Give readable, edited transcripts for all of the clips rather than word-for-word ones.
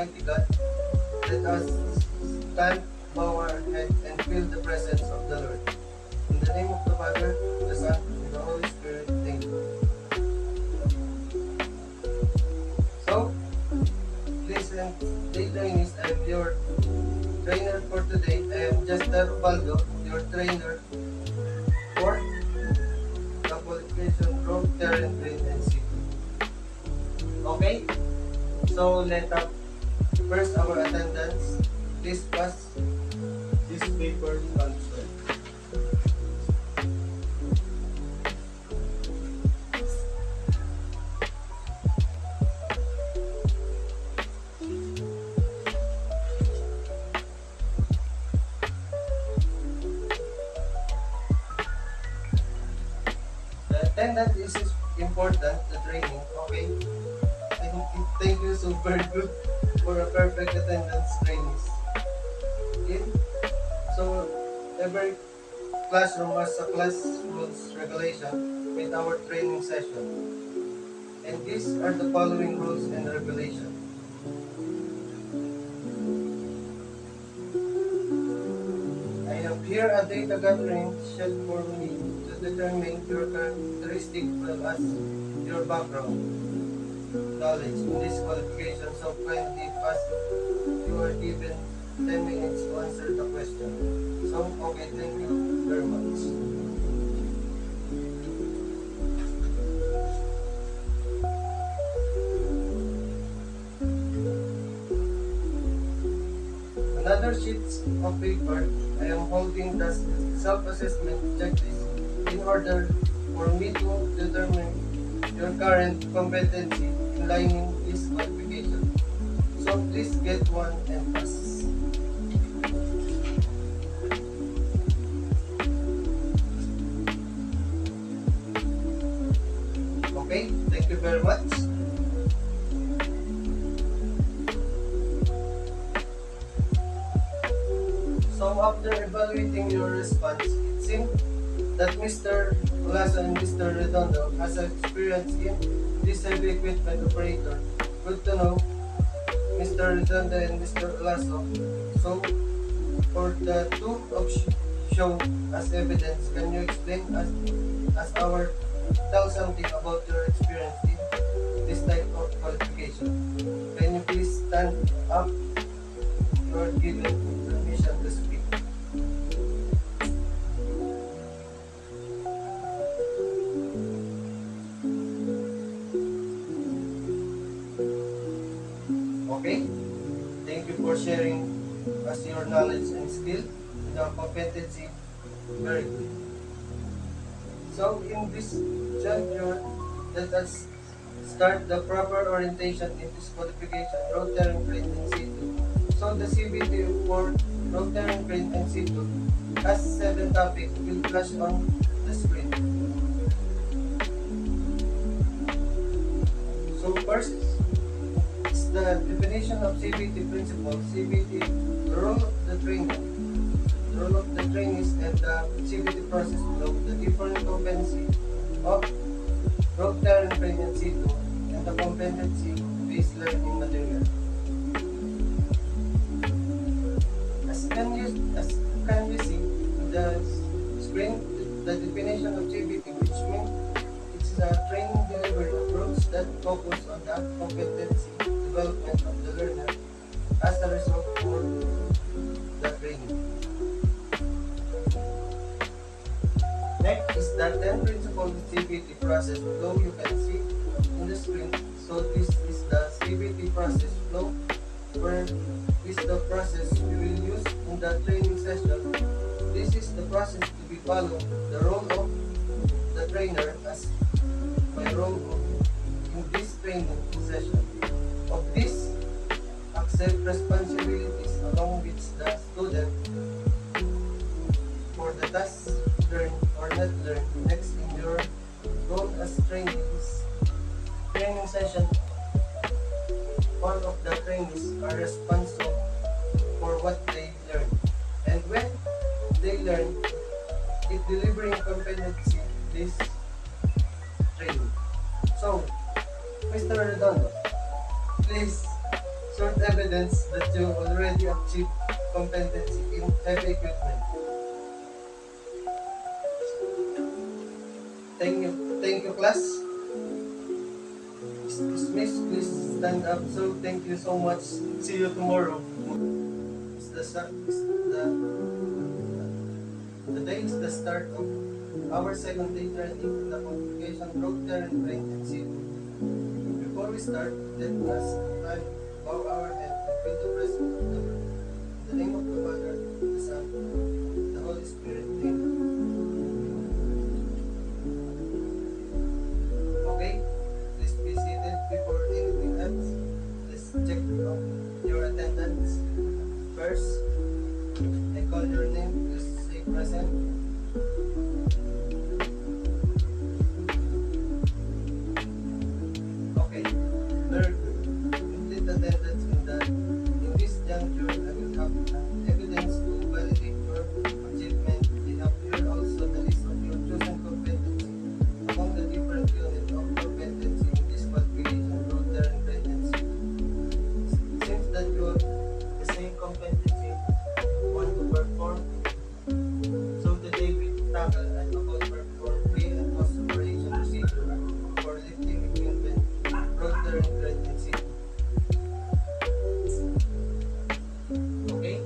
Almighty God, let us stand, bow our head, and feel the presence of the Lord. In the name of the Father, the Son, and the Holy Spirit, amen. So, listen, day trainees, I'm your trainer for today. I am Jester Ubaldo, your trainer for the qualification road, terrain, green, and city. Okay? So, let up first our attendance. Please pass this paper transfer. The attendance is important, the training, okay? Thank you, super good for a perfect attendance trainees. Okay? So, every classroom has a class rules regulation with our training session. And these are the following rules and regulations. I have here a data gathering sheet for me to determine your characteristic well as your background knowledge in this qualification. So when they pass, you are given 10 minutes to answer the question. So, okay, thank you very much. Another sheet of paper, I am holding the self-assessment checklist in order for me to determine your current competency in lining this qualification. So please get one and pass. Okay, thank you very much. So after evaluating your response, it seems that Mr. Olaso and Mr. Redondo has experience in this heavy equipment operator. Good to know, Mr. Redondo and Mr. Olaso. So, for the two of show as evidence, can you explain as our tell something about your experience in this type of qualification? Can you please stand up? You are given permission to speak. Okay? Thank you for sharing us your knowledge and skill and your competency. Very good. So in this juncture, let us start the proper orientation in this qualification, road terrain crane and C2. So the CBT for road terrain crane and C2 has 7 topics will flash on the screen. So first is the definition of CBT principle, CBT, the role of the trainer, the role of the trainees and the CBT process flow, the different competency of road terrain crane and C2, and the competency-based learning material. As can you see in the screen, the definition of CBT, which means it's a training delivery approach that focus on the competency development of the learner as a result for the training. Next is the 10 principles of CBT process flow you can see in the screen. So this is the CBT process flow, where is the process we will use in the training session. This is the process to be followed. The role of the trainer as my role in this training session. Of this, accept responsibilities along with the student for the tasks learned or not learned. Next, in your role as training session, all of the trainees are responsible for what they learn. And when they learn, it delivering competency this training. So, Mr. Redondo, please short evidence evidence that you already achieved competency in heavy equipment. Thank you, class. Dismiss, please stand up. So thank you so much. See you tomorrow. The day is the start of our second day training in the communication road terrain brain and city. Before we start, let us bow our head and feel the presence of the Lord. In the name of the Father, the Son, the Holy Spirit. Amen. Okay, please be seated. Before anything else, let's check your attendance. First, I call your name. Please say present. Okay, very good. Complete attendance in this juncture. I will have evidence to validate your achievement. We have here also the list of your chosen competency among the different units of competency in this qualification road terrain competency. Seems that you have the same competency want to perform. So today we tackle and about perform pre and post operation procedure for lifting equipment road terrain competency. Okay,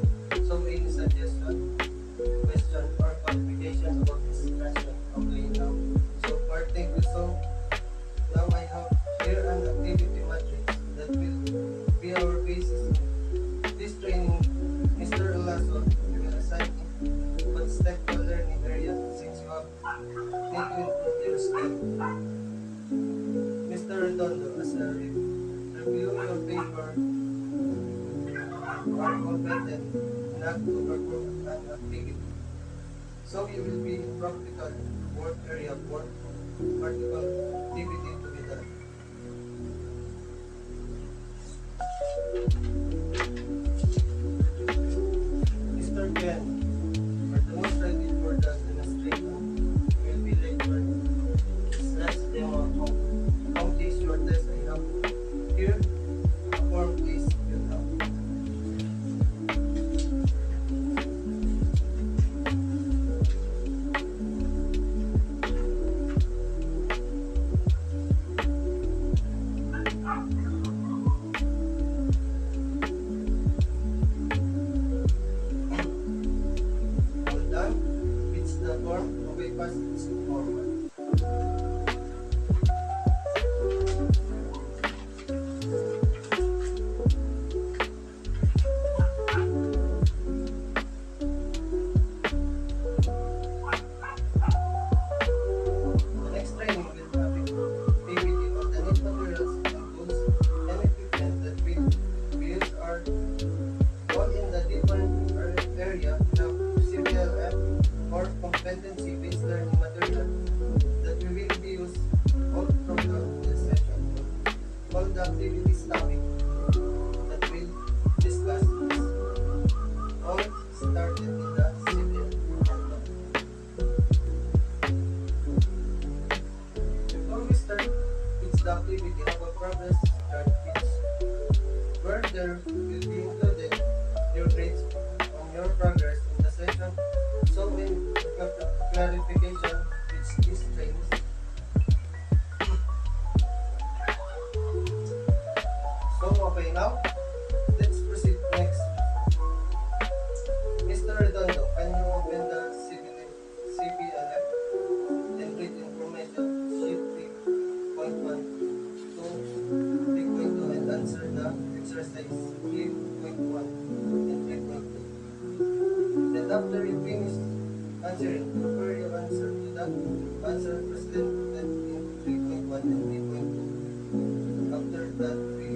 so any suggestion, question or clarification about this discussion? Okay, now, so far, thank you. So now I have here an activity matrix that will be our basis in this training. Mr. Olaso, you will assign one step to learning area since you have taken your skill. Mr. Redondo, as a review your paper, are competent enough to perform an activity. So you will be in practical work area for practical activity to be done. Mr. Ken, are the most ready for the demonstration. You will be lectured. Let's demo how this your test I have here. A form please fill out. All done. Fits the form. Okay, pass it forward. The next training will have activity of the need materials and tools and equipment that will be used are all in the different area of CPLF or competency-based learning material that we will be used all throughout this session. All the activities topic that we'll discuss is all started in the CPL. Before we start, it's the activity of a progress chart which where there will be included your grades on your progress in the session. So in clarification, which is things. So okay now, let's proceed next. Mr. Redondo, can you open the CPLF and read information sheet 3.1 to 3.2 and answer the exercise 3.1 and 3.2. Then after you finish answering, compare your answer to the answer presented in 3.1 and 3.2. After that, we